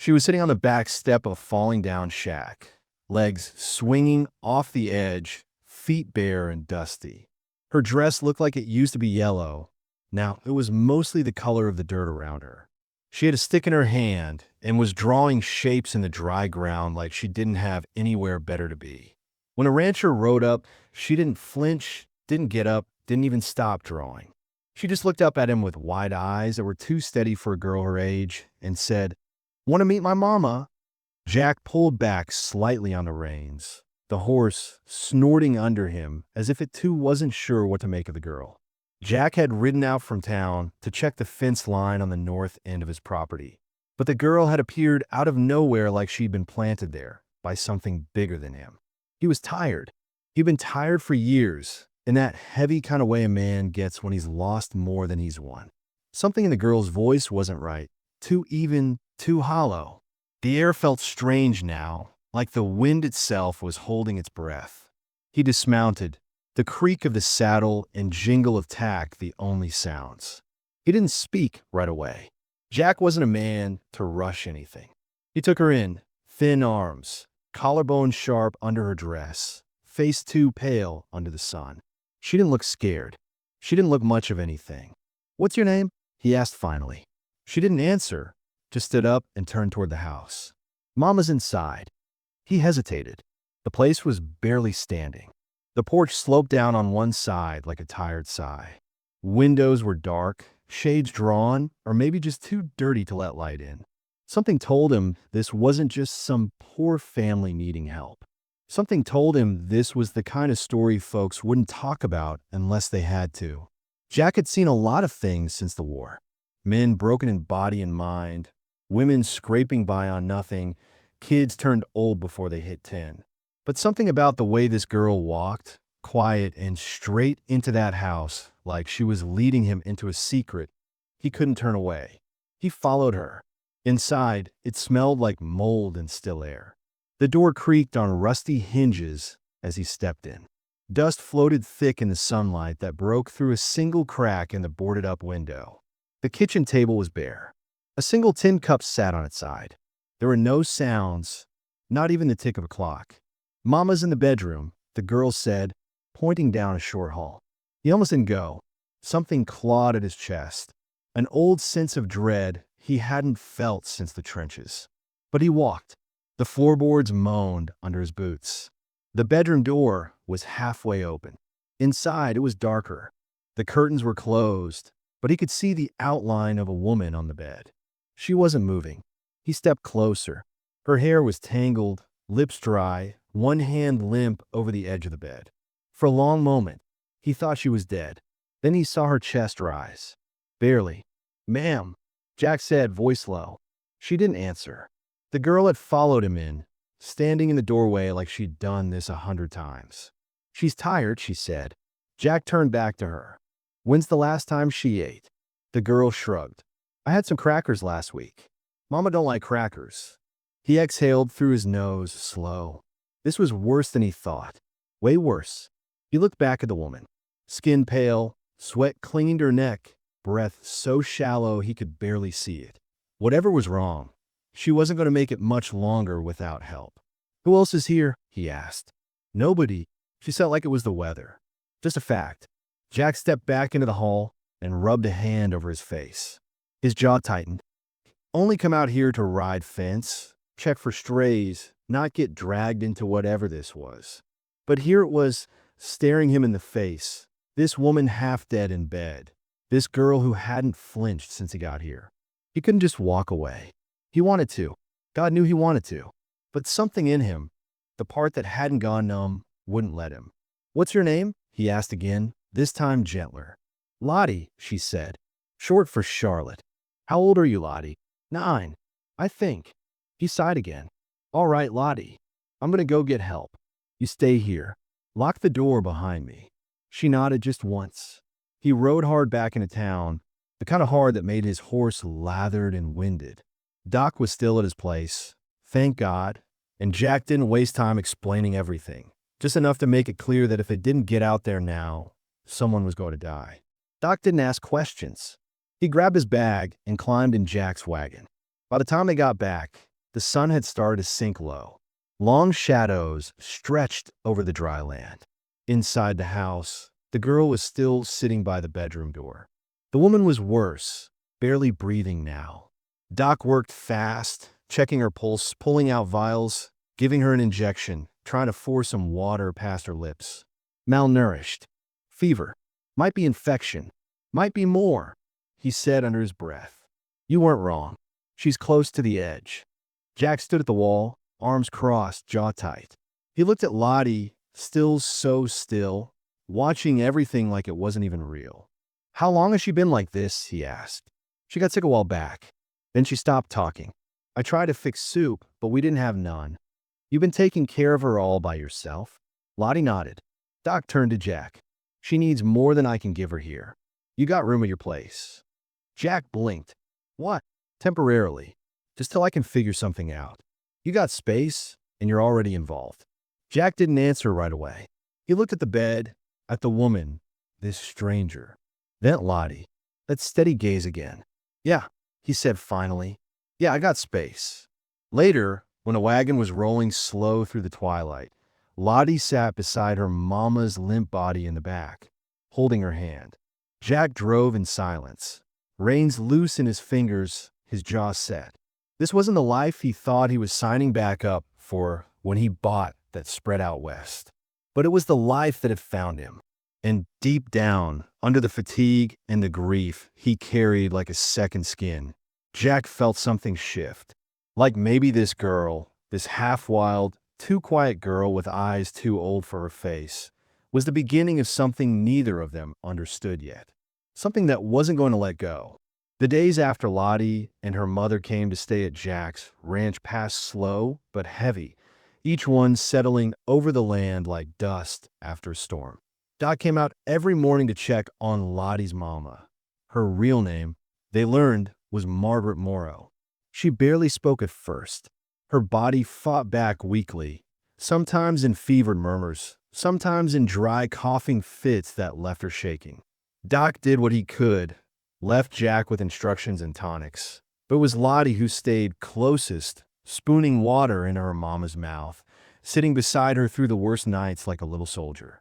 She was sitting on the back step of a falling down shack, legs swinging off the edge, feet bare and dusty. Her dress looked like it used to be yellow. Now it was mostly the color of the dirt around her. She had a stick in her hand and was drawing shapes in the dry ground like she didn't have anywhere better to be. When a rancher rode up, she didn't flinch, didn't get up, didn't even stop drawing. She just looked up at him with wide eyes that were too steady for a girl her age and said, "Want to meet my mama?" Jack pulled back slightly on the reins, the horse snorting under him as if it too wasn't sure what to make of the girl. Jack had ridden out from town to check the fence line on the north end of his property, but the girl had appeared out of nowhere like she'd been planted there by something bigger than him. He was tired. He'd been tired for years, in that heavy kind of way a man gets when he's lost more than he's won. Something in the girl's voice wasn't right, too even, too hollow. The air felt strange now, like the wind itself was holding its breath. He dismounted, the creak of the saddle and jingle of tack the only sounds. He didn't speak right away. Jack wasn't a man to rush anything. He took her in, thin arms, collarbone sharp under her dress, face too pale under the sun. She didn't look scared. She didn't look much of anything. "What's your name?" he asked finally. She didn't answer, just stood up and turned toward the house. "Mama's inside." He hesitated. The place was barely standing. The porch sloped down on one side like a tired sigh. Windows were dark, shades drawn, or maybe just too dirty to let light in. Something told him this wasn't just some poor family needing help. Something told him this was the kind of story folks wouldn't talk about unless they had to. Jack had seen a lot of things since the war. Men broken in body and mind, women scraping by on nothing, kids turned old before they hit 10. But something about the way this girl walked, quiet and straight into that house, like she was leading him into a secret, he couldn't turn away. He followed her. Inside, it smelled like mold and still air. The door creaked on rusty hinges as he stepped in. Dust floated thick in the sunlight that broke through a single crack in the boarded-up window. The kitchen table was bare. A single tin cup sat on its side. There were no sounds, not even the tick of a clock. "Mama's in the bedroom," the girl said, pointing down a short hall. He almost didn't go. Something clawed at his chest, an old sense of dread he hadn't felt since the trenches. But he walked. The floorboards moaned under his boots. The bedroom door was halfway open. Inside, it was darker. The curtains were closed, but he could see the outline of a woman on the bed. She wasn't moving. He stepped closer. Her hair was tangled, lips dry, one hand limp over the edge of the bed. For a long moment, he thought she was dead. Then he saw her chest rise. Barely. "Ma'am," Jack said, voice low. She didn't answer. The girl had followed him in, standing in the doorway like she'd done this 100 times. "She's tired," she said. Jack turned back to her. "When's the last time she ate?" The girl shrugged. "I had some crackers last week. Mama don't like crackers." He exhaled through his nose, slow. This was worse than he thought. Way worse. He looked back at the woman. Skin pale, sweat clinging to her neck, breath so shallow he could barely see it. Whatever was wrong, she wasn't going to make it much longer without help. "Who else is here?" he asked. "Nobody." She felt like it was the weather. Just a fact. Jack stepped back into the hall and rubbed a hand over his face. His jaw tightened. Only come out here to ride fence, check for strays, not get dragged into whatever this was. But here it was, staring him in the face. This woman half dead in bed. This girl who hadn't flinched since he got here. He couldn't just walk away. He wanted to. God knew he wanted to. But something in him, the part that hadn't gone numb, wouldn't let him. "What's your name?" he asked again, this time gentler. "Lottie," she said. Short for Charlotte. "How old are you, Lottie?" 9, I think. He sighed again. "All right, Lottie. I'm gonna go get help. You stay here. Lock the door behind me." She nodded just once. He rode hard back into town, the kind of hard that made his horse lathered and winded. Doc was still at his place, thank God, and Jack didn't waste time explaining everything, just enough to make it clear that if it didn't get out there now, someone was going to die. Doc didn't ask questions. He grabbed his bag and climbed in Jack's wagon. By the time they got back, The sun had started to sink low. Long shadows stretched over the dry land. Inside the house, the girl was still sitting by the bedroom door. The woman was worse, barely breathing now. Doc worked fast, checking her pulse, pulling out vials, giving her an injection, trying to force some water past her lips. Malnourished. Fever. Might be infection. Might be more, he said under his breath. You weren't wrong. She's close to the edge. Jack stood at the wall, arms crossed, jaw tight. He looked at Lottie, still so still, watching everything like it wasn't even real. How long has she been like this? He asked. She got sick a while back. Then she stopped talking. I tried to fix soup, but we didn't have none. You've been taking care of her all by yourself? Lottie nodded. Doc turned to Jack. She needs more than I can give her here. You got room at your place. Jack blinked. What? Temporarily. Just till I can figure something out. You got space, and you're already involved. Jack didn't answer right away. He looked at the bed, at the woman, this stranger. Then at Lottie. That steady gaze again. Yeah, he said finally. Yeah, I got space. Later, when a wagon was rolling slow through the twilight, Lottie sat beside her mama's limp body in the back, holding her hand. Jack drove in silence, reins loose in his fingers, his jaw set. This wasn't the life he thought he was signing back up for when he bought that spread out west. But it was the life that had found him. And deep down, under the fatigue and the grief he carried like a second skin, Jack felt something shift. Like maybe this girl, this half-wild, too quiet girl with eyes too old for her face, was the beginning of something neither of them understood yet. Something that wasn't going to let go. The days after Lottie and her mother came to stay at Jack's ranch passed slow but heavy, each one settling over the land like dust after a storm. Doc came out every morning to check on Lottie's mama. Her real name, they learned, was Margaret Morrow. She barely spoke at first. Her body fought back weakly, sometimes in fevered murmurs, sometimes in dry coughing fits that left her shaking. Doc did what he could, left Jack with instructions and tonics. But it was Lottie who stayed closest, spooning water into her mama's mouth, sitting beside her through the worst nights like a little soldier.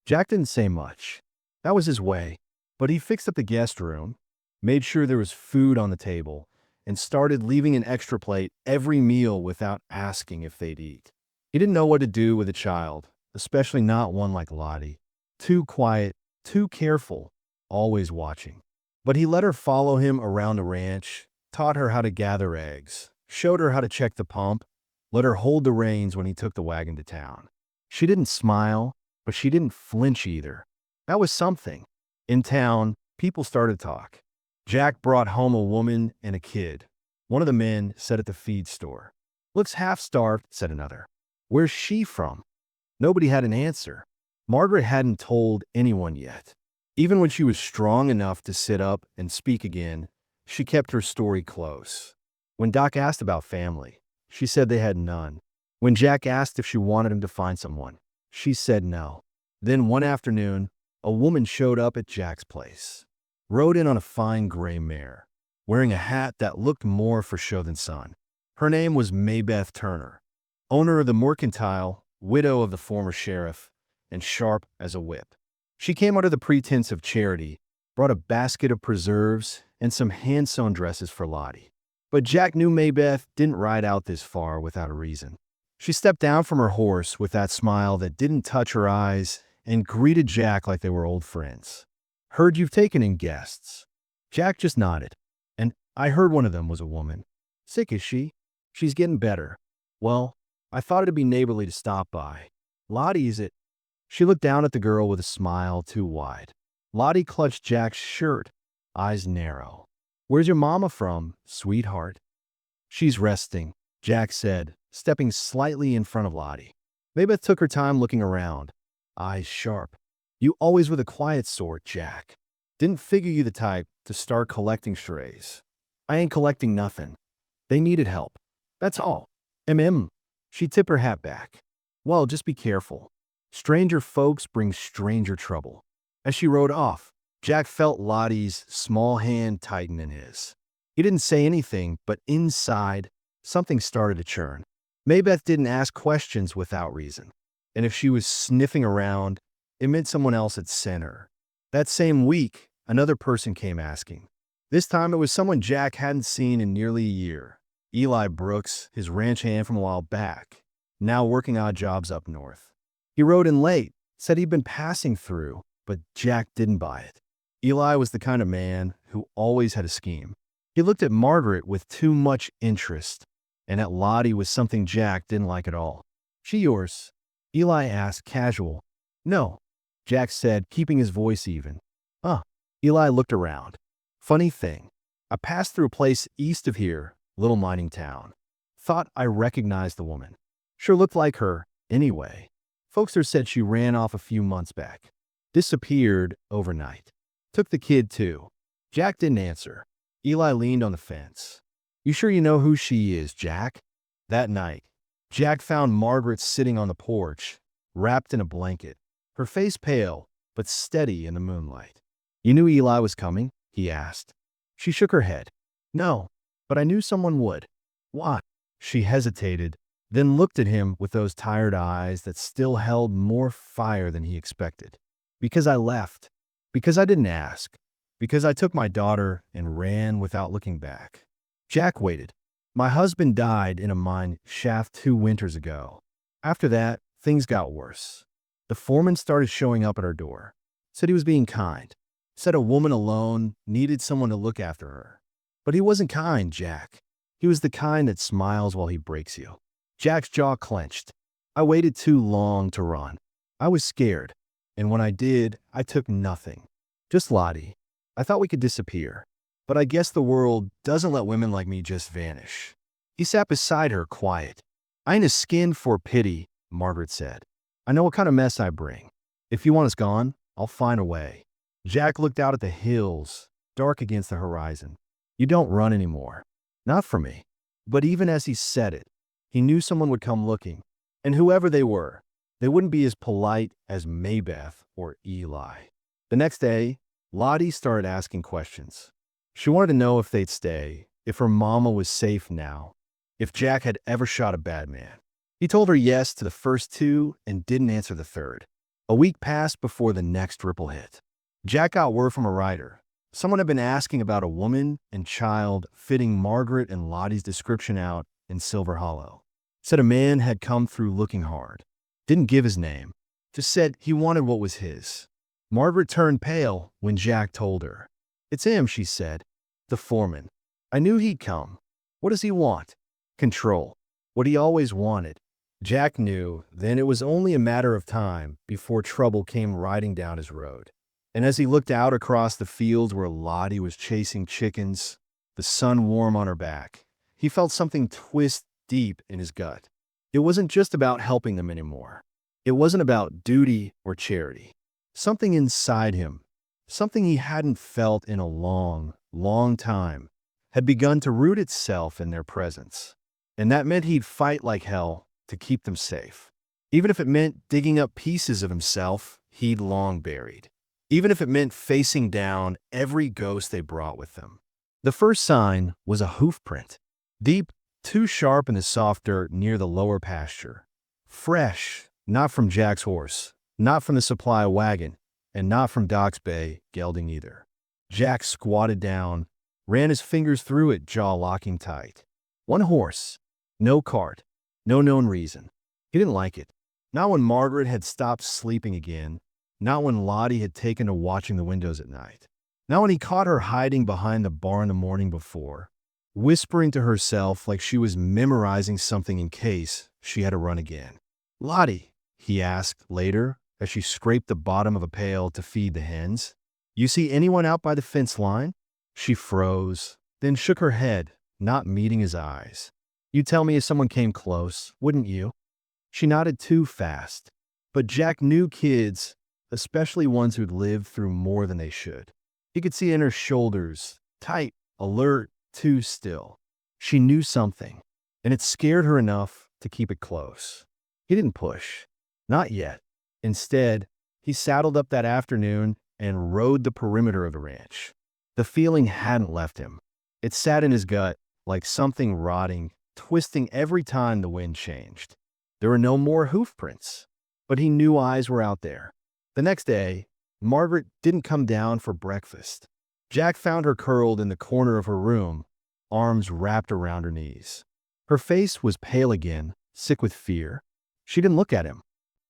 Jack didn't say much. That was his way. But he fixed up the guest room, made sure there was food on the table, and started leaving an extra plate every meal without asking if they'd eat. He didn't know what to do with a child, especially not one like Lottie. Too quiet, too careful, always watching. But he let her follow him around the ranch, taught her how to gather eggs, showed her how to check the pump, let her hold the reins when he took the wagon to town. She didn't smile, but she didn't flinch either. That was something. In town, people started to talk. Jack brought home a woman and a kid. One of the men said at the feed store. Looks half-starved, said another. Where's she from? Nobody had an answer. Margaret hadn't told anyone yet. Even when she was strong enough to sit up and speak again, she kept her story close. When Doc asked about family, she said they had none. When Jack asked if she wanted him to find someone, she said no. Then one afternoon, a woman showed up at Jack's place. Rode in on a fine gray mare, wearing a hat that looked more for show than sun. Her name was Maybeth Turner, owner of the Mercantile, widow of the former sheriff, and sharp as a whip. She came under the pretense of charity, brought a basket of preserves and some hand-sewn dresses for Lottie. But Jack knew Maybeth didn't ride out this far without a reason. She stepped down from her horse with that smile that didn't touch her eyes and greeted Jack like they were old friends. Heard you've taken in guests. Jack just nodded. And I heard one of them was a woman. Sick, is she? She's getting better. Well, I thought it'd be neighborly to stop by. Lottie, is it? She looked down at the girl with a smile too wide. Lottie clutched Jack's shirt, eyes narrow. Where's your mama from, sweetheart? She's resting, Jack said, stepping slightly in front of Lottie. Maybeth took her time looking around, eyes sharp. You always were the quiet sort, Jack. Didn't figure you the type to start collecting strays. I ain't collecting nothing. They needed help. That's all. She tipped her hat back. Well, just be careful. Stranger folks bring stranger trouble. As she rode off, Jack felt Lottie's small hand tighten in his. He didn't say anything, but inside, Something started to churn. Maybeth didn't ask questions without reason. And if she was sniffing around, it meant someone else had sent her. That same week, another person came asking. This time it was someone Jack hadn't seen in nearly a year. Eli Brooks, his ranch hand from a while back, now working odd jobs up north. He rode in late, said he'd been passing through, but Jack didn't buy it. Eli was the kind of man who always had a scheme. He looked at Margaret with too much interest, and at Lottie was something Jack didn't like at all. She yours? Eli asked, casual. No, Jack said, keeping his voice even. Eli looked around. Funny thing, I passed through a place east of here, little mining town. Thought I recognized the woman. Sure looked like her, anyway. Folkster said she ran off a few months back. Disappeared overnight. Took the kid, too. Jack didn't answer. Eli leaned on the fence. You sure you know who she is, Jack? That night, Jack found Margaret sitting on the porch, wrapped in a blanket, her face pale, but steady in the moonlight. You knew Eli was coming? He asked. She shook her head. No, but I knew someone would. Why? She hesitated, then looked at him with those tired eyes that still held more fire than he expected. Because I left. Because I didn't ask. Because I took my daughter and ran without looking back. Jack waited. My husband died in a mine shaft 2 winters ago. After that, things got worse. The foreman started showing up at our door. Said he was being kind. Said a woman alone needed someone to look after her. But he wasn't kind, Jack. He was the kind that smiles while he breaks you. Jack's jaw clenched. I waited too long to run. I was scared. And when I did, I took nothing. Just Lottie. I thought we could disappear. But I guess the world doesn't let women like me just vanish. He sat beside her, quiet. I ain't a skin for pity, Margaret said. I know what kind of mess I bring. If you want us gone, I'll find a way. Jack looked out at the hills, dark against the horizon. You don't run anymore. Not for me. But even as he said it, he knew someone would come looking. And whoever they were, they wouldn't be as polite as Maybeth or Eli. The next day, Lottie started asking questions. She wanted to know if they'd stay, if her mama was safe now, if Jack had ever shot a bad man. He told her yes to the first 2 and didn't answer the third. A week passed before the next ripple hit. Jack got word from a writer. Someone had been asking about a woman and child fitting Margaret and Lottie's description out in Silver Hollow. Said a man had come through looking hard. Didn't give his name. Just said he wanted what was his. Margaret turned pale when Jack told her. It's him, she said. The foreman. I knew he'd come. What does he want? Control. What he always wanted. Jack knew then it was only a matter of time before trouble came riding down his road. And as he looked out across the fields where Lottie was chasing chickens, the sun warm on her back, he felt something twist deep in his gut. It wasn't just about helping them anymore. It wasn't about duty or charity. Something inside him, something he hadn't felt in a long, long time, had begun to root itself in their presence. And that meant he'd fight like hell to keep them safe. Even if it meant digging up pieces of himself he'd long buried. Even if it meant facing down every ghost they brought with them. The first sign was a hoof print. Deep, too sharp in the soft dirt near the lower pasture. Fresh, not from Jack's horse, not from the supply wagon, and not from Doc's bay gelding either. Jack squatted down, ran his fingers through it, jaw locking tight. One horse, no cart, no known reason. He didn't like it. Not when Margaret had stopped sleeping again, not when Lottie had taken to watching the windows at night. Not when he caught her hiding behind the barn the morning before, whispering to herself like she was memorizing something in case she had to run again. Lottie, he asked later as she scraped the bottom of a pail to feed the hens, you see anyone out by the fence line? She froze, then shook her head, not meeting his eyes. You'd tell me if someone came close, wouldn't you? She nodded too fast. But Jack knew kids, especially ones who'd lived through more than they should. He could see in her shoulders, tight, alert, too still. She knew something, and it scared her enough to keep it close. He didn't push. Not yet. Instead, he saddled up that afternoon and rode the perimeter of the ranch. The feeling hadn't left him. It sat in his gut like something rotting twisting every time the wind changed. There were no more hoof prints, but he knew eyes were out there. The next day, Margaret didn't come down for breakfast. Jack found her curled in the corner of her room, arms wrapped around her knees. Her face was pale again, sick with fear. She didn't look at him.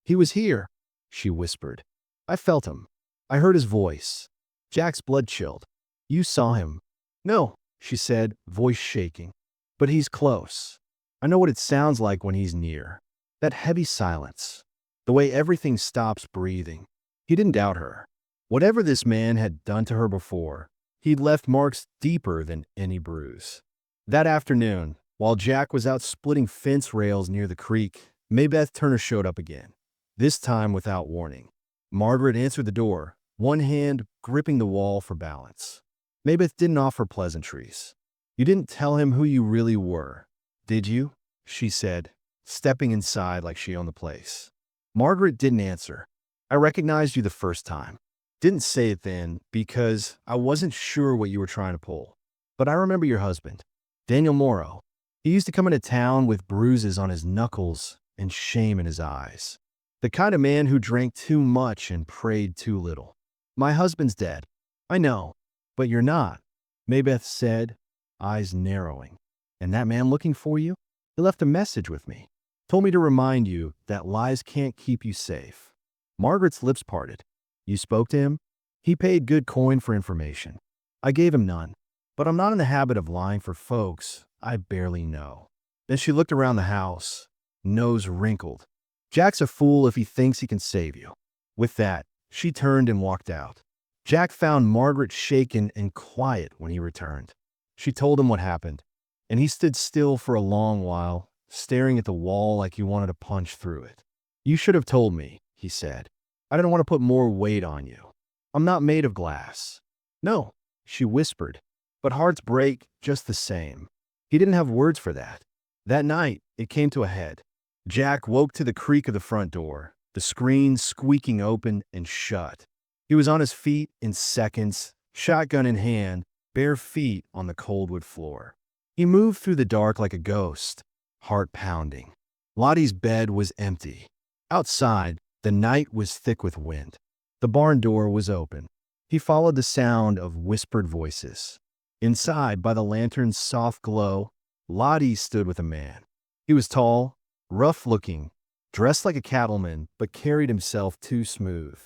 "He was here," she whispered. "I felt him. I heard his voice." Jack's blood chilled. "You saw him?" "No," she said, voice shaking. "But he's close. I know what it sounds like when he's near. That heavy silence. The way everything stops breathing." He didn't doubt her. Whatever this man had done to her before, he'd left marks deeper than any bruise. That afternoon, while Jack was out splitting fence rails near the creek, Maybeth Turner showed up again, this time without warning. Margaret answered the door, one hand gripping the wall for balance. Maybeth didn't offer pleasantries. "You didn't tell him who you really were, did you?" she said, stepping inside like she owned the place. Margaret didn't answer. "I recognized you the first time. Didn't say it then because I wasn't sure what you were trying to pull. But I remember your husband, Daniel Morrow. He used to come into town with bruises on his knuckles and shame in his eyes. The kind of man who drank too much and prayed too little. My husband's dead. I know, but you're not," Maybeth said, eyes narrowing. "And that man looking for you? He left a message with me. Told me to remind you that lies can't keep you safe." Margaret's lips parted. "You spoke to him?" "He paid good coin for information. I gave him none. But I'm not in the habit of lying for folks I barely know." Then she looked around the house, nose wrinkled. "Jack's a fool if he thinks he can save you." With that, she turned and walked out. Jack found Margaret shaken and quiet when he returned. She told him what happened, and he stood still for a long while, staring at the wall like he wanted to punch through it. "You should have told me," he said. "I didn't want to put more weight on you. I'm not made of glass." "No," she whispered, "but hearts break just the same." He didn't have words for that. That night, it came to a head. Jack woke to the creak of the front door, the screen squeaking open and shut. He was on his feet in seconds, shotgun in hand, bare feet on the cold wood floor. He moved through the dark like a ghost, heart pounding. Lottie's bed was empty. Outside, the night was thick with wind. The barn door was open. He followed the sound of whispered voices. Inside, by the lantern's soft glow, Lottie stood with a man. He was tall, rough-looking, dressed like a cattleman, but carried himself too smooth.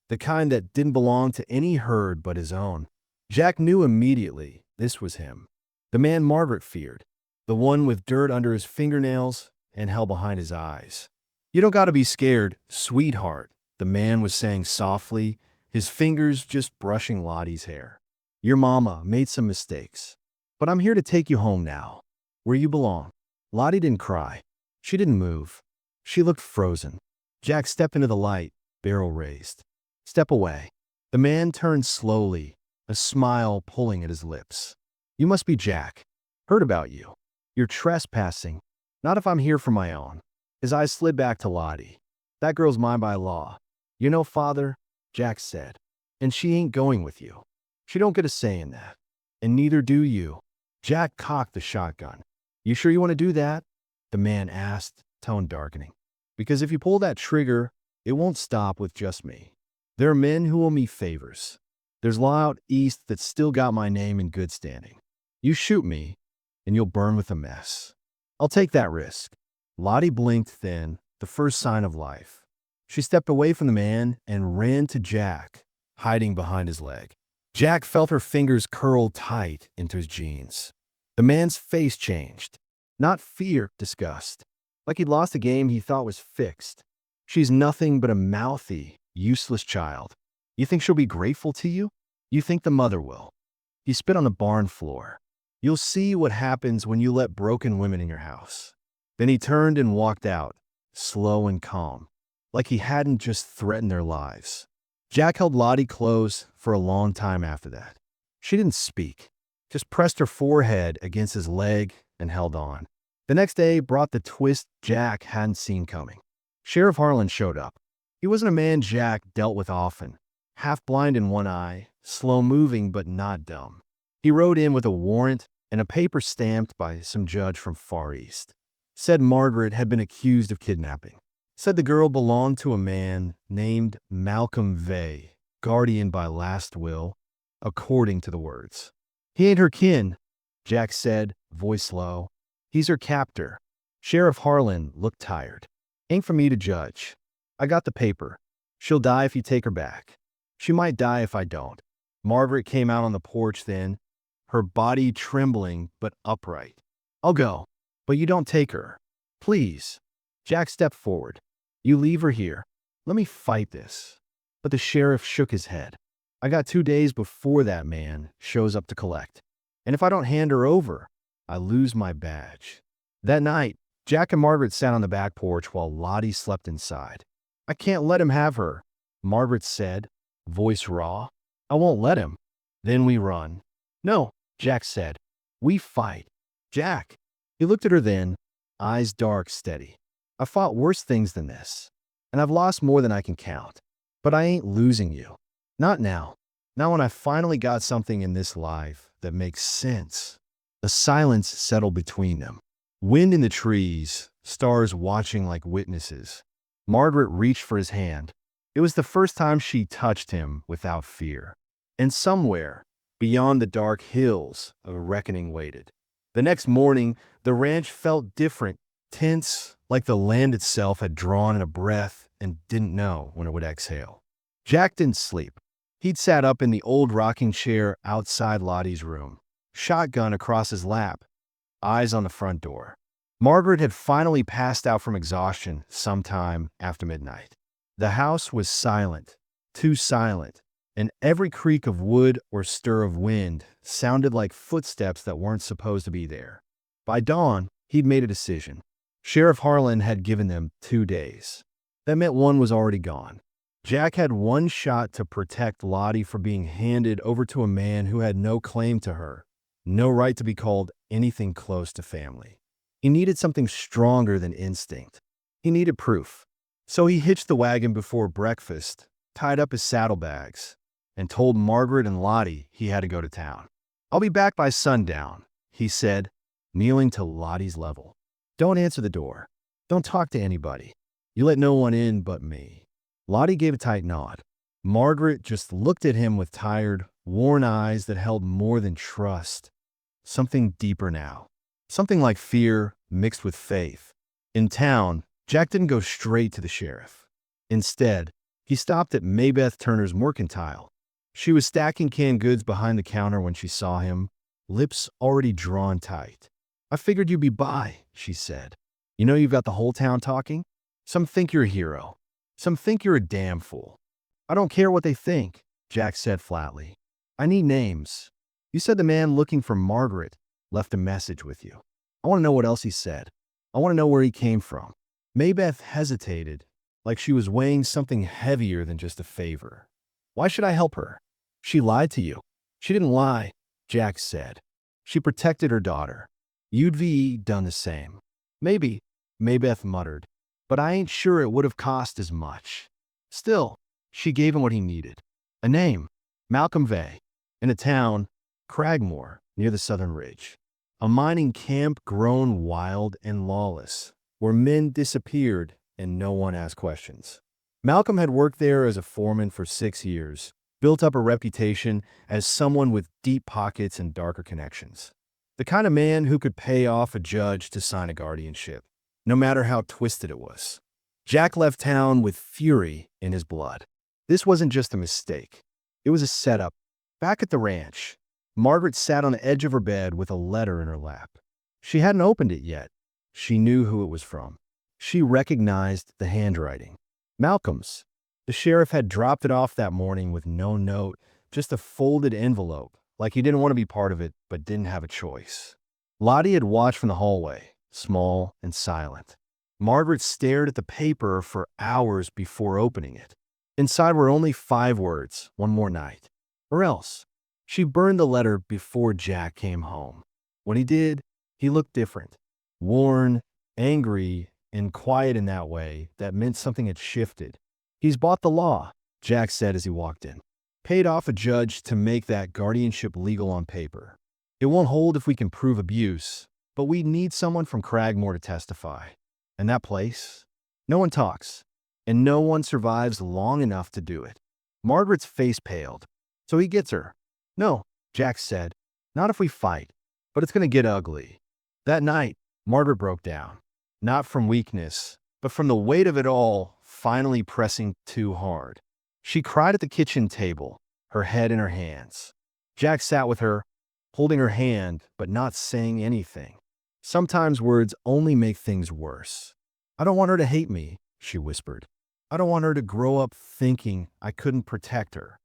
The kind that didn't belong to any herd but his own. Jack knew immediately this was him. The man Margaret feared. The one with dirt under his fingernails and hell behind his eyes. "You don't gotta be scared, sweetheart," the man was saying softly, his fingers just brushing Lottie's hair. "Your mama made some mistakes. But I'm here to take you home now, where you belong." Lottie didn't cry. She didn't move. She looked frozen. Jack stepped into the light, barrel raised. "Step away." The man turned slowly, a smile pulling at his lips. "You must be Jack. Heard about you. You're trespassing. Not if I'm here for my own." His eyes slid back to Lottie. "That girl's mine by law. You know, father," Jack said, "and she ain't going with you. She don't get a say in that. And neither do you." Jack cocked the shotgun. "You sure you want to do that?" the man asked, tone darkening. "Because if you pull that trigger, it won't stop with just me. There are men who owe me favors. There's law out east that's still got my name in good standing. You shoot me, and you'll burn with a mess. I'll take that risk." Lottie blinked then, the first sign of life. She stepped away from the man and ran to Jack, hiding behind his leg. Jack felt her fingers curl tight into his jeans. The man's face changed. Not fear, disgust. Like he'd lost a game he thought was fixed. "She's nothing but a mouthy, useless child. You think she'll be grateful to you? You think the mother will." He spit on the barn floor. "You'll see what happens when you let broken women in your house." Then he turned and walked out, slow and calm, like he hadn't just threatened their lives. Jack held Lottie close for a long time after that. She didn't speak, just pressed her forehead against his leg and held on. The next day brought the twist Jack hadn't seen coming. Sheriff Harlan showed up. He wasn't a man Jack dealt with often, half blind in one eye, slow-moving but not dumb. He rode in with a warrant and a paper stamped by some judge from Far East. Said Margaret had been accused of kidnapping. Said the girl belonged to a man named Malcolm Vey, guardian by last will, according to the words. He ain't her kin, Jack said, voice low. He's her captor. Sheriff Harlan looked tired. Ain't for me to judge. I got the paper. She'll die if you take her back. She might die if I don't. Margaret came out on the porch then, her body trembling but upright. I'll go, but you don't take her. Please. Jack stepped forward. You leave her here. Let me fight this. But the sheriff shook his head. I got 2 days before that man shows up to collect. And if I don't hand her over, I lose my badge. That night, Jack and Margaret sat on the back porch while Lottie slept inside. I can't let him have her, Margaret said, voice raw. I won't let him. Then we run. No, Jack said. We fight. Jack. He looked at her then, eyes dark, steady. I fought worse things than this, and I've lost more than I can count. But I ain't losing you. Not now. Not when I finally got something in this life that makes sense. The silence settled between them. Wind in the trees, stars watching like witnesses. Margaret reached for his hand. It was the first time she touched him without fear. And somewhere, beyond the dark hills, a reckoning waited. The next morning, the ranch felt different, tense, like the land itself had drawn in a breath and didn't know when it would exhale. Jack didn't sleep. He'd sat up in the old rocking chair outside Lottie's room, shotgun across his lap, eyes on the front door. Margaret had finally passed out from exhaustion sometime after midnight. The house was silent, too silent, and every creak of wood or stir of wind sounded like footsteps that weren't supposed to be there. By dawn, he'd made a decision. Sheriff Harlan had given them 2 days. That meant one was already gone. Jack had one shot to protect Lottie from being handed over to a man who had no claim to her, no right to be called anything close to family. He needed something stronger than instinct. He needed proof. So he hitched the wagon before breakfast, tied up his saddlebags, and told Margaret and Lottie he had to go to town. I'll be back by sundown, he said, kneeling to Lottie's level. Don't answer the door. Don't talk to anybody. You let no one in but me. Lottie gave a tight nod. Margaret just looked at him with tired, worn eyes that held more than trust. Something deeper now. Something like fear mixed with faith. In town, Jack didn't go straight to the sheriff. Instead, he stopped at Maybeth Turner's mercantile. She was stacking canned goods behind the counter when she saw him, lips already drawn tight. I figured you'd be by, she said. You know you've got the whole town talking? Some think you're a hero. Some think you're a damn fool. I don't care what they think, Jack said flatly. I need names. You said the man looking for Margaret left a message with you. I want to know what else he said. I want to know where he came from. Maybeth hesitated, like she was weighing something heavier than just a favor. Why should I help her? She lied to you. She didn't lie, Jack said. She protected her daughter. You'd done the same. Maybe, Maybeth muttered, but I ain't sure it would have cost as much. Still, she gave him what he needed. A name, Malcolm Vey, in a town, Cragmore, near the southern ridge. A mining camp grown wild and lawless, where men disappeared and no one asked questions. Malcolm had worked there as a foreman for 6 years, built up a reputation as someone with deep pockets and darker connections. The kind of man who could pay off a judge to sign a guardianship, no matter how twisted it was. Jack left town with fury in his blood. This wasn't just a mistake. It was a setup. Back at the ranch, Margaret sat on the edge of her bed with a letter in her lap. She hadn't opened it yet. She knew who it was from. She recognized the handwriting. Malcolm's. The sheriff had dropped it off that morning with no note, just a folded envelope, like he didn't want to be part of it but didn't have a choice. Lottie had watched from the hallway, small and silent. Margaret stared at the paper for hours before opening it. Inside were only 5 words, one more night. Or else. She burned the letter before Jack came home. When he did, he looked different. Worn, angry, and quiet in that way that meant something had shifted. He's bought the law, Jack said as he walked in. Paid off a judge to make that guardianship legal on paper. It won't hold if we can prove abuse, but we need someone from Cragmore to testify. And that place? No one talks, and no one survives long enough to do it. Margaret's face paled. So he gets her. No, Jack said. Not if we fight, but it's going to get ugly. That night, Margaret broke down. Not from weakness, but from the weight of it all finally pressing too hard. She cried at the kitchen table, her head in her hands. Jack sat with her, holding her hand, but not saying anything. Sometimes words only make things worse. I don't want her to hate me, she whispered. I don't want her to grow up thinking I couldn't protect her.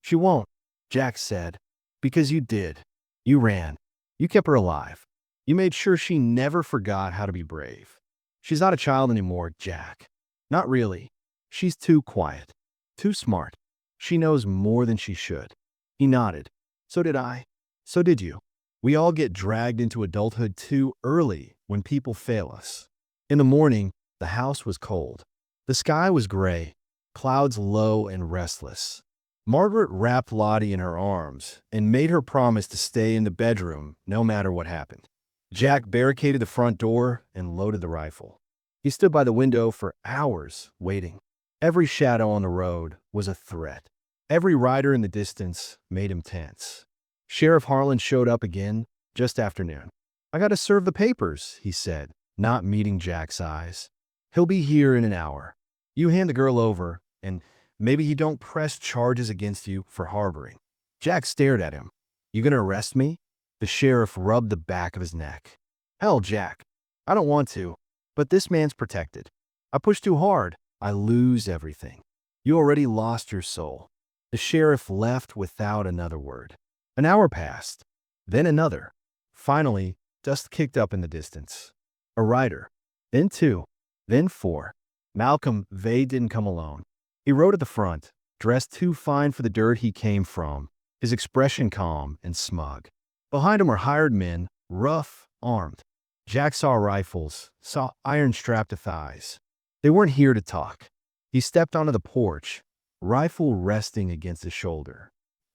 She won't, Jack said, because you did. You ran. You kept her alive. You made sure she never forgot how to be brave. She's not a child anymore, Jack. Not really. She's too quiet. Too smart. She knows more than she should. He nodded. So did I. So did you. We all get dragged into adulthood too early when people fail us. In the morning, the house was cold. The sky was gray, clouds low and restless. Margaret wrapped Lottie in her arms and made her promise to stay in the bedroom no matter what happened. Jack barricaded the front door and loaded the rifle. He stood by the window for hours, waiting. Every shadow on the road was a threat. Every rider in the distance made him tense. Sheriff Harlan showed up again just after noon. I got to serve the papers, he said, not meeting Jack's eyes. He'll be here in an hour. You hand the girl over, and maybe he don't press charges against you for harboring. Jack stared at him. You gonna arrest me? The sheriff rubbed the back of his neck. Hell, Jack. I don't want to, but this man's protected. I push too hard, I lose everything. You already lost your soul. The sheriff left without another word. An hour passed, then another. Finally, dust kicked up in the distance. A rider, then two, then four. Malcolm Vay didn't come alone. He rode at the front, dressed too fine for the dirt he came from, his expression calm and smug. Behind him were hired men, rough, armed. Jack saw rifles, saw iron strapped to thighs. They weren't here to talk. He stepped onto the porch, rifle resting against his shoulder.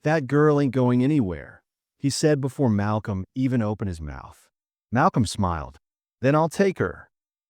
That girl ain't going anywhere, he said before Malcolm even opened his mouth. Malcolm smiled. Then I'll take her.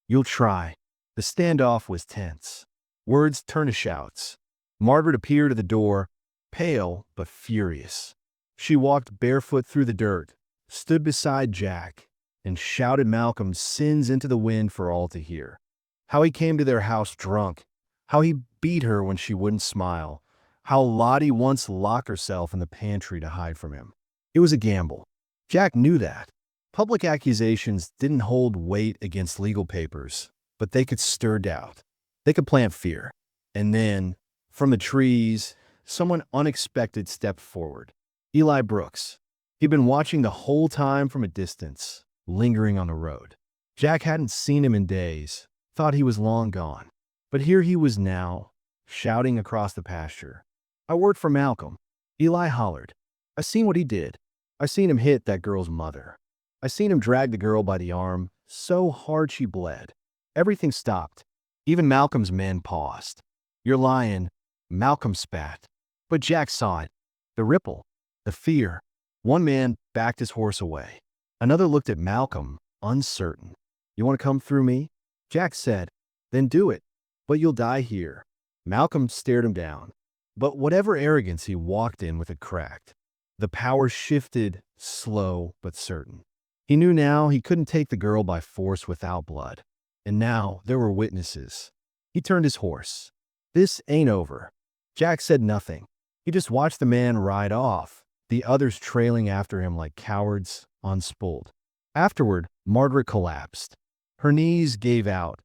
You'll try. The standoff was tense. Words turned to shouts. Margaret appeared at the door, pale but furious. She walked barefoot through the dirt, stood beside Jack, and shouted Malcolm's sins into the wind for all to hear. How he came to their house drunk, how he beat her when she wouldn't smile, how Lottie once locked herself in the pantry to hide from him. It was a gamble. Jack knew that. Public accusations didn't hold weight against legal papers, but they could stir doubt. They could plant fear. And then, from the trees, someone unexpected stepped forward. Eli Brooks. He'd been watching the whole time from a distance, lingering on the road. Jack hadn't seen him in days, thought he was long gone. But here he was now, shouting across the pasture. I worked for Malcolm. Eli hollered. I seen what he did. I seen him hit that girl's mother. I seen him drag the girl by the arm so hard she bled. Everything stopped. Even Malcolm's men paused. You're lying. Malcolm spat. But Jack saw it. The ripple. The fear. One man backed his horse away. Another looked at Malcolm, uncertain. You want to come through me? Jack said. Then do it. But you'll die here. Malcolm stared him down. But whatever arrogance he walked in with it cracked. The power shifted, slow but certain. He knew now he couldn't take the girl by force without blood. And now there were witnesses. He turned his horse. This ain't over. Jack said nothing. He just watched the man ride off, the others trailing after him like cowards, unspooled. Afterward, Margaret collapsed. Her knees gave out,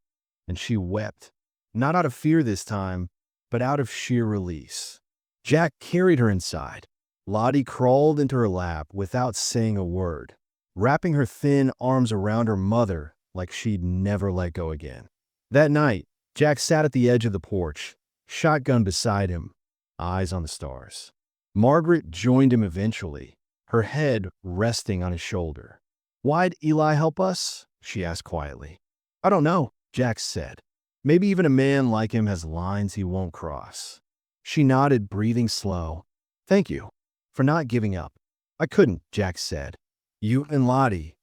and she wept. Not out of fear this time, but out of sheer release. Jack carried her inside. Lottie crawled into her lap without saying a word, wrapping her thin arms around her mother like she'd never let go again. That night, Jack sat at the edge of the porch, shotgun beside him, eyes on the stars. Margaret joined him eventually, her head resting on his shoulder. Why'd Eli help us? She asked quietly. I don't know, Jack said. Maybe even a man like him has lines he won't cross. She nodded, breathing slow. Thank you for not giving up. I couldn't, Jack said. You and Lottie,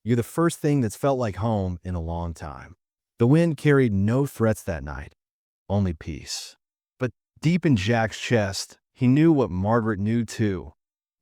you're the first thing that's felt like home in a long time. The wind carried no threats that night, only peace. But deep in Jack's chest, he knew what Margaret knew too.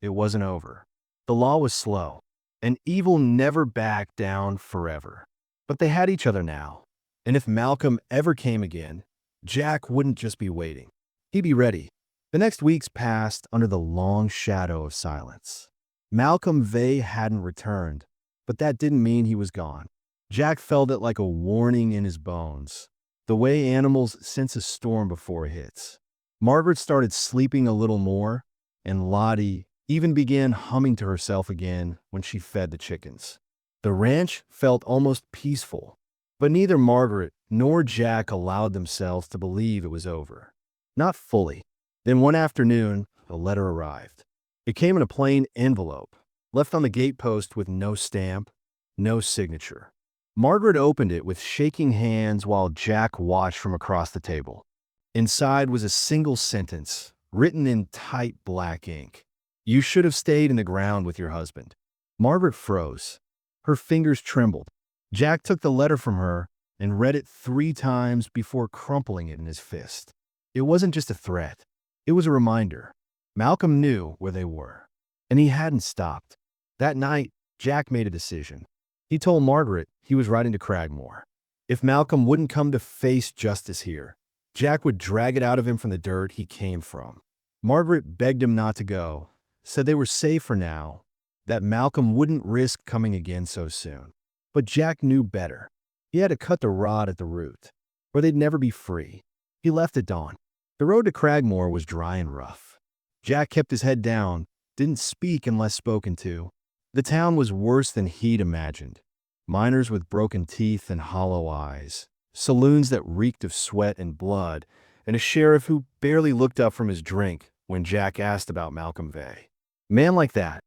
It wasn't over. The law was slow, and evil never backed down forever. But they had each other now, and if Malcolm ever came again, Jack wouldn't just be waiting. He'd be ready. The next weeks passed under the long shadow of silence. Malcolm Vey hadn't returned, but that didn't mean he was gone. Jack felt it like a warning in his bones, the way animals sense a storm before it hits. Margaret started sleeping a little more, and Lottie even began humming to herself again when she fed the chickens. The ranch felt almost peaceful, but neither Margaret nor Jack allowed themselves to believe it was over. Not fully. Then one afternoon, a letter arrived. It came in a plain envelope, left on the gatepost with no stamp, no signature. Margaret opened it with shaking hands while Jack watched from across the table. Inside was a single sentence, written in tight black ink. You should have stayed in the ground with your husband. Margaret froze. Her fingers trembled. Jack took the letter from her and read it 3 times before crumpling it in his fist. It wasn't just a threat. It was a reminder. Malcolm knew where they were, and he hadn't stopped. That night, Jack made a decision. He told Margaret he was riding to Cragmore. If Malcolm wouldn't come to face justice here, Jack would drag it out of him from the dirt he came from. Margaret begged him not to go, said they were safe for now, that Malcolm wouldn't risk coming again so soon. But Jack knew better. He had to cut the rod at the root, or they'd never be free. He left at dawn. The road to Cragmore was dry and rough. Jack kept his head down, didn't speak unless spoken to. The town was worse than he'd imagined. Miners with broken teeth and hollow eyes, saloons that reeked of sweat and blood, and a sheriff who barely looked up from his drink when Jack asked about Malcolm Vey. Man like that,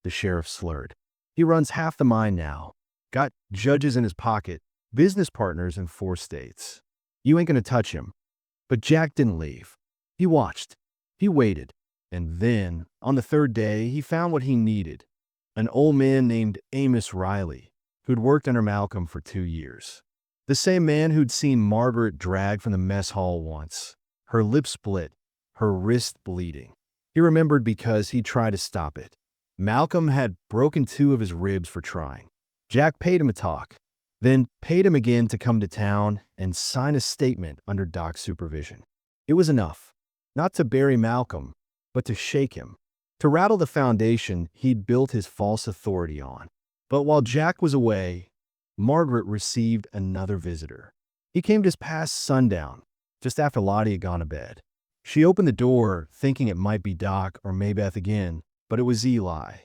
the sheriff slurred. He runs half the mine now. Got judges in his pocket, business partners in 4 states. You ain't gonna touch him. But Jack didn't leave. He watched. He waited. And then, on the 3rd day, he found what he needed. An old man named Amos Riley, who'd worked under Malcolm for 2 years. The same man who'd seen Margaret dragged from the mess hall once, her lip split, her wrist bleeding. He remembered because he'd tried to stop it. Malcolm had broken 2 of his ribs for trying. Jack paid him a talk, then paid him again to come to town and sign a statement under Doc's supervision. It was enough, not to bury Malcolm, but to shake him, to rattle the foundation he'd built his false authority on. But while Jack was away, Margaret received another visitor. He came just past sundown, just after Lottie had gone to bed. She opened the door, thinking it might be Doc or Maybeth again, but it was Eli.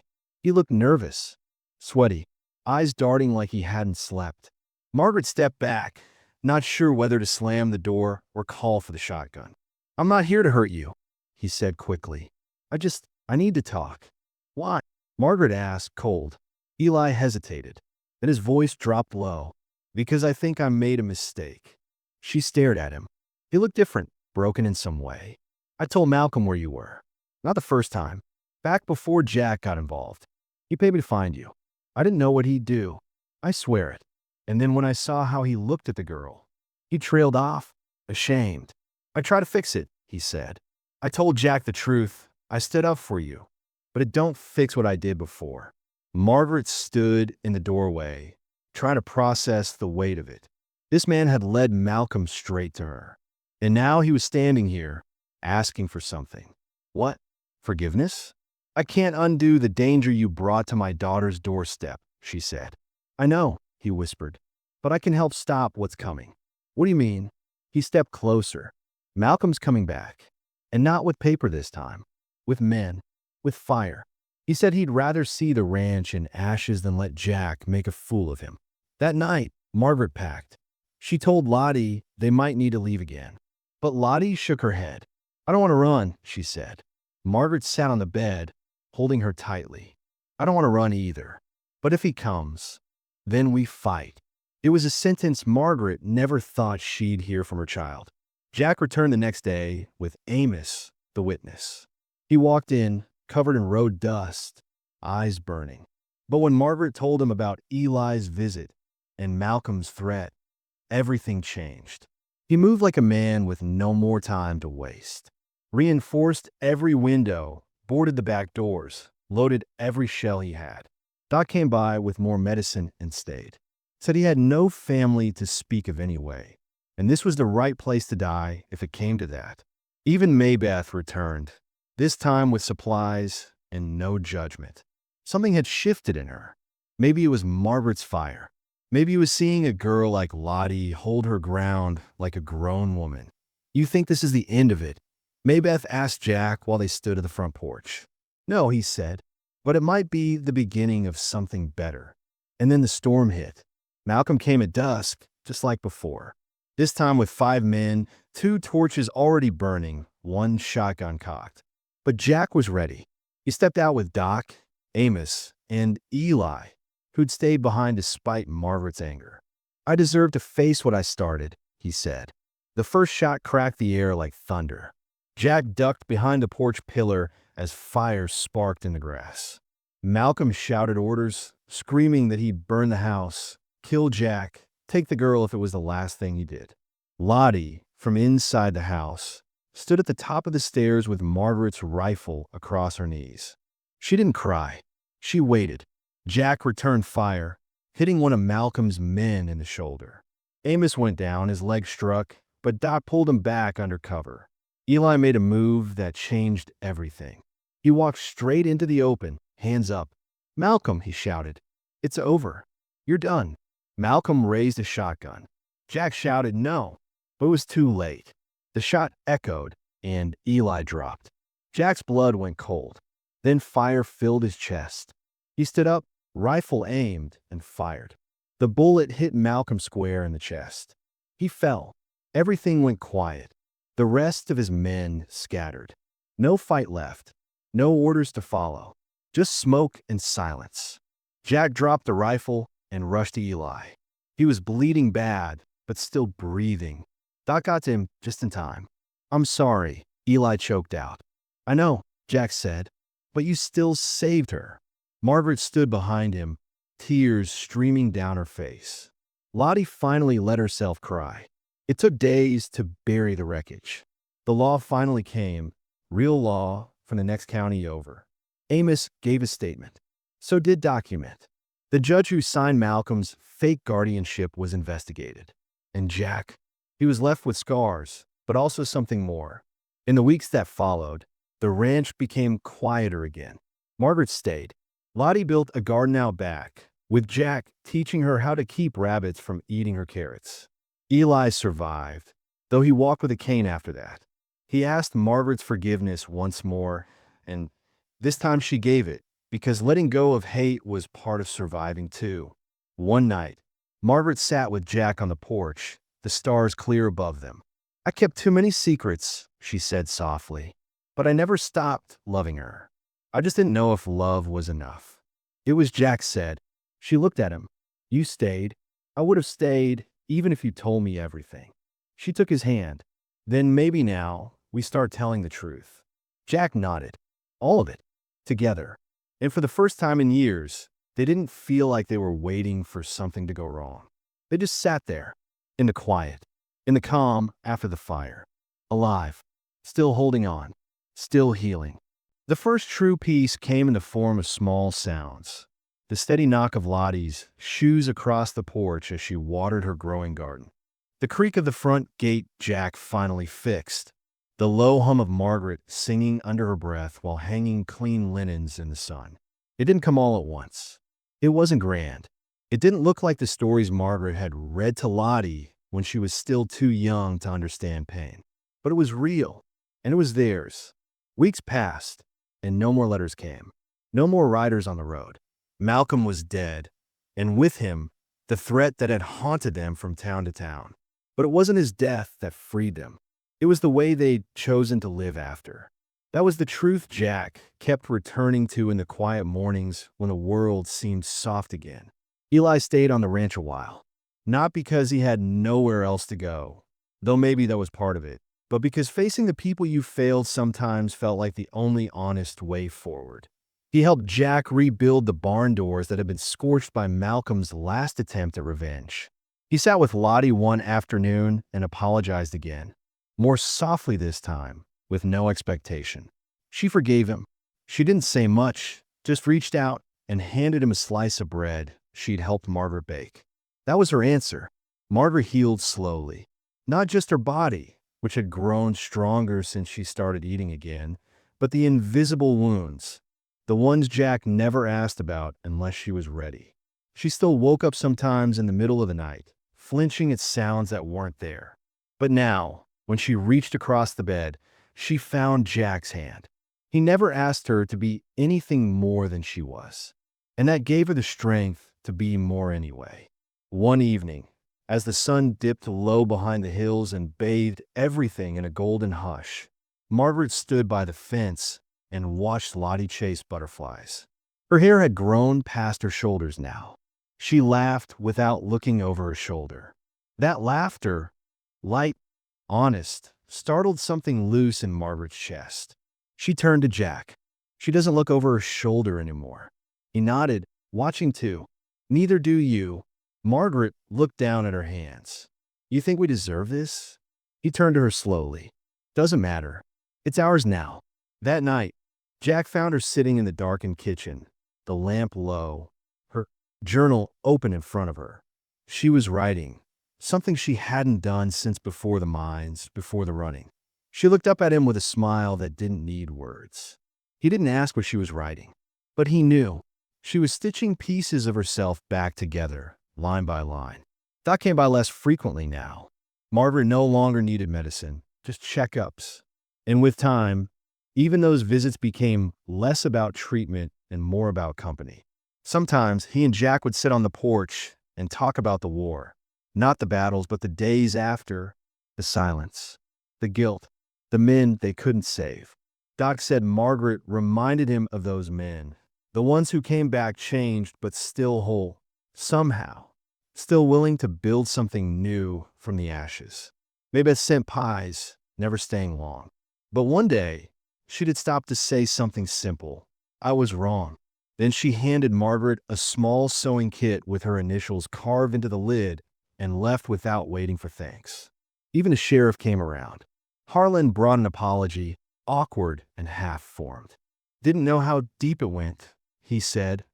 He looked nervous, sweaty, eyes darting like he hadn't slept. Margaret stepped back, not sure whether to slam the door or call for the shotgun. I'm not here to hurt you, he said quickly. I need to talk. Why? Margaret asked, cold. Eli hesitated. Then his voice dropped low. Because I think I made a mistake. She stared at him. He looked different, broken in some way. I told Malcolm where you were. Not the first time. Back before Jack got involved. He paid me to find you. I didn't know what he'd do. I swear it. And then when I saw how he looked at the girl, he trailed off, ashamed. I tried to fix it, he said. I told Jack the truth. I stood up for you. But it don't fix what I did before. Margaret stood in the doorway, trying to process the weight of it. This man had led Malcolm straight to her. And now he was standing here, asking for something. What? Forgiveness? I can't undo the danger you brought to my daughter's doorstep, she said. I know, he whispered, but I can help stop what's coming. What do you mean? He stepped closer. Malcolm's coming back. And not with paper this time. With men. With fire. He said he'd rather see the ranch in ashes than let Jack make a fool of him. That night, Margaret packed. She told Lottie they might need to leave again. But Lottie shook her head. I don't want to run, she said. Margaret sat on the bed, holding her tightly. I don't want to run either. But if he comes, then we fight. It was a sentence Margaret never thought she'd hear from her child. Jack returned the next day with Amos, the witness. He walked in, covered in road dust, eyes burning. But when Margaret told him about Eli's visit and Malcolm's threat, everything changed. He moved like a man with no more time to waste. Reinforced every window, boarded the back doors, loaded every shell he had. Doc came by with more medicine and stayed. Said he had no family to speak of anyway, and this was the right place to die if it came to that. Even Maybeth returned, this time with supplies and no judgment. Something had shifted in her. Maybe it was Margaret's fire. Maybe it was seeing a girl like Lottie hold her ground like a grown woman. "You think this is the end of it?" Maybeth asked Jack while they stood at the front porch. "No," he said, "but it might be the beginning of something better." And then the storm hit. Malcolm came at dusk, just like before. This time with 5 men, 2 torches already burning, 1 shotgun cocked. But Jack was ready. He stepped out with Doc, Amos, and Eli, who'd stayed behind despite Margaret's anger. "I deserve to face what I started," he said. The first shot cracked the air like thunder. Jack ducked behind the porch pillar as fire sparked in the grass. Malcolm shouted orders, screaming that he'd burn the house, kill Jack, take the girl if it was the last thing he did. Lottie, from inside the house, stood at the top of the stairs with Margaret's rifle across her knees. She didn't cry. She waited. Jack returned fire, hitting one of Malcolm's men in the shoulder. Amos went down, his leg struck, but Doc pulled him back under cover. Eli made a move that changed everything. He walked straight into the open, hands up. "Malcolm," he shouted, "it's over. You're done." Malcolm raised a shotgun. Jack shouted no, but it was too late. The shot echoed, and Eli dropped. Jack's blood went cold. Then fire filled his chest. He stood up, rifle aimed, and fired. The bullet hit Malcolm square in the chest. He fell. Everything went quiet. The rest of his men scattered. No fight left. No orders to follow. Just smoke and silence. Jack dropped the rifle and rushed to Eli. He was bleeding bad, but still breathing. Doc got to him just in time. "I'm sorry," Eli choked out. "I know," Jack said, "but you still saved her." Margaret stood behind him, tears streaming down her face. Lottie finally let herself cry. It took days to bury the wreckage. The law finally came, real law, from the next county over. Amos gave a statement. So did Document. The judge who signed Malcolm's fake guardianship was investigated. And Jack, he was left with scars, but also something more. In the weeks that followed, the ranch became quieter again. Margaret stayed. Lottie built a garden out back, with Jack teaching her how to keep rabbits from eating her carrots. Eli survived, though he walked with a cane after that. He asked Margaret's forgiveness once more, and this time she gave it, because letting go of hate was part of surviving too. One night, Margaret sat with Jack on the porch, the stars clear above them. "I kept too many secrets," she said softly, "but I never stopped loving her. I just didn't know if love was enough." "It was," Jack said. She looked at him. "You stayed. I would have stayed, even if you told me everything." She took his hand. "Then maybe now we start telling the truth." Jack nodded. All of it. Together. And for the first time in years, they didn't feel like they were waiting for something to go wrong. They just sat there, in the quiet, in the calm after the fire. Alive. Still holding on. Still healing. The first true peace came in the form of small sounds. The steady knock of Lottie's shoes across the porch as she watered her growing garden. The creak of the front gate Jack finally fixed. The low hum of Margaret singing under her breath while hanging clean linens in the sun. It didn't come all at once. It wasn't grand. It didn't look like the stories Margaret had read to Lottie when she was still too young to understand pain. But it was real, and it was theirs. Weeks passed, and no more letters came. No more riders on the road. Malcolm was dead, and with him, the threat that had haunted them from town to town. But it wasn't his death that freed them. It was the way they'd chosen to live after. That was the truth Jack kept returning to in the quiet mornings when the world seemed soft again. Eli stayed on the ranch a while. Not because he had nowhere else to go, though maybe that was part of it, but because facing the people you failed sometimes felt like the only honest way forward. He helped Jack rebuild the barn doors that had been scorched by Malcolm's last attempt at revenge. He sat with Lottie one afternoon and apologized again, more softly this time, with no expectation. She forgave him. She didn't say much, just reached out and handed him a slice of bread she'd helped Margaret bake. That was her answer. Margaret healed slowly. Not just her body, which had grown stronger since she started eating again, but the invisible wounds, the ones Jack never asked about unless she was ready. She still woke up sometimes in the middle of the night, flinching at sounds that weren't there. But now, when she reached across the bed, she found Jack's hand. He never asked her to be anything more than she was, and that gave her the strength to be more anyway. One evening, as the sun dipped low behind the hills and bathed everything in a golden hush, Margaret stood by the fence and watched Lottie chase butterflies. Her hair had grown past her shoulders now. She laughed without looking over her shoulder. That laughter, light, honest, startled something loose in Margaret's chest. She turned to Jack. She doesn't look over her shoulder anymore. He nodded, watching too. Neither do you. Margaret looked down at her hands. You think we deserve this? He turned to her slowly. Doesn't matter. It's ours now. That night, Jack found her sitting in the darkened kitchen, the lamp low, her journal open in front of her. She was writing, something she hadn't done since before the mines, before the running. She looked up at him with a smile that didn't need words. He didn't ask what she was writing, but he knew. She was stitching pieces of herself back together, line by line. Thought came by less frequently now. Margaret no longer needed medicine, just checkups. And with time, even those visits became less about treatment and more about company. Sometimes he and Jack would sit on the porch and talk about the war. Not the battles, but the days after, the silence, the guilt, the men they couldn't save. Doc said Margaret reminded him of those men, the ones who came back changed but still whole, somehow, still willing to build something new from the ashes. Maybe it sent pies, never staying long. But one day, she'd had stopped to say something simple. I was wrong. Then she handed Margaret a small sewing kit with her initials carved into the lid and left without waiting for thanks. Even the sheriff came around. Harlan brought an apology, awkward and half-formed. Didn't know how deep it went, he said,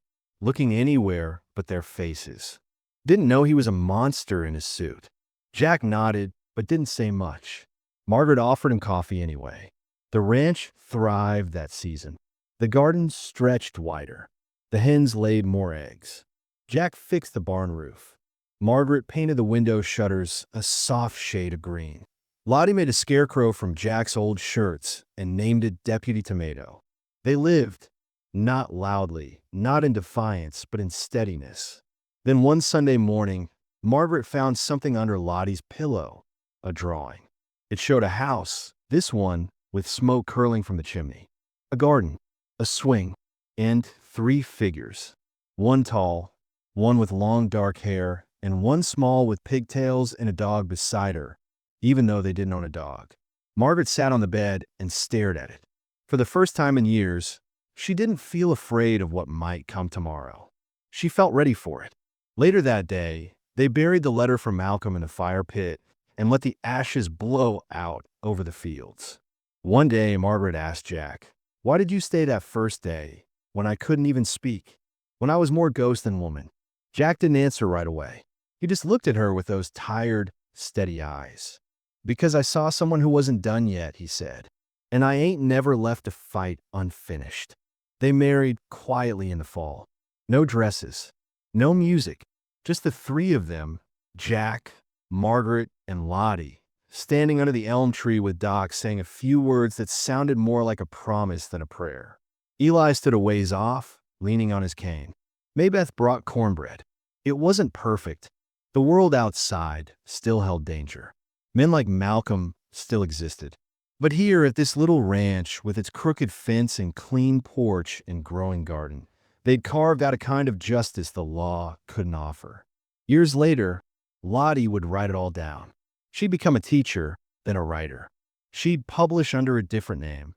looking anywhere but their faces. Didn't know he was a monster in his suit. Jack nodded, but didn't say much. Margaret offered him coffee anyway. The ranch thrived that season. The garden stretched wider. The hens laid more eggs. Jack fixed the barn roof. Margaret painted the window shutters a soft shade of green. Lottie made a scarecrow from Jack's old shirts and named it Deputy Tomato. They lived, not loudly, not in defiance, but in steadiness. Then one Sunday morning, Margaret found something under Lottie's pillow, a drawing. It showed a house, this one with smoke curling from the chimney, a garden, a swing, and 3 figures. One tall, one with long dark hair, and one small with pigtails and a dog beside her, even though they didn't own a dog. Margaret sat on the bed and stared at it. For the first time in years, she didn't feel afraid of what might come tomorrow. She felt ready for it. Later that day, they buried the letter from Malcolm in a fire pit and let the ashes blow out over the fields. One day, Margaret asked Jack, "Why did you stay that first day, when I couldn't even speak, when I was more ghost than woman?" Jack didn't answer right away. He just looked at her with those tired, steady eyes. "Because I saw someone who wasn't done yet," he said. "And I ain't never left a fight unfinished." They married quietly in the fall. No dresses, no music, just the 3 of them, Jack, Margaret, and Lottie, standing under the elm tree with Doc saying a few words that sounded more like a promise than a prayer. Eli stood a ways off, leaning on his cane. Maybeth brought cornbread. It wasn't perfect. The world outside still held danger. Men like Malcolm still existed. But here at this little ranch with its crooked fence and clean porch and growing garden, they'd carved out a kind of justice the law couldn't offer. Years later, Lottie would write it all down. She'd become a teacher, then a writer. She'd publish under a different name.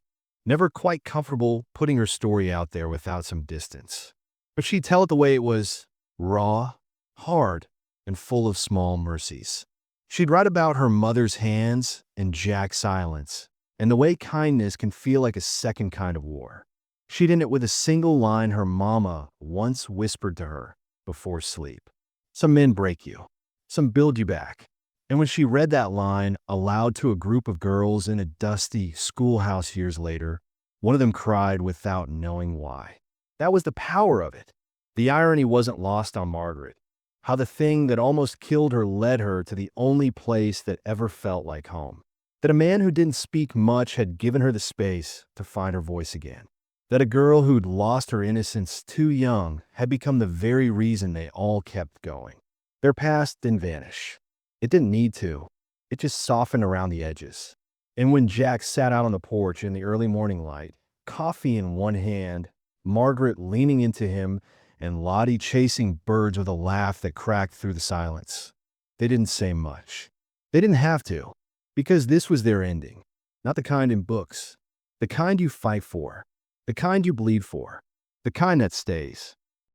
never quite comfortable putting her story out there without some distance. But she'd tell it the way it was, raw, hard, and full of small mercies. She'd write about her mother's hands and Jack's silence, and the way kindness can feel like a second kind of war. She'd end it with a single line her mama once whispered to her before sleep. Some men break you, some build you back. And when she read that line aloud to a group of girls in a dusty schoolhouse years later, one of them cried without knowing why. That was the power of it. The irony wasn't lost on Margaret. How the thing that almost killed her led her to the only place that ever felt like home. That a man who didn't speak much had given her the space to find her voice again. That a girl who'd lost her innocence too young had become the very reason they all kept going. Their past didn't vanish. It didn't need to. It just softened around the edges. And when Jack sat out on the porch in the early morning light, coffee in one hand, Margaret leaning into him, and Lottie chasing birds with a laugh that cracked through the silence, they didn't say much. They didn't have to, because this was their ending. Not the kind in books. The kind you fight for. The kind you bleed for. The kind that stays.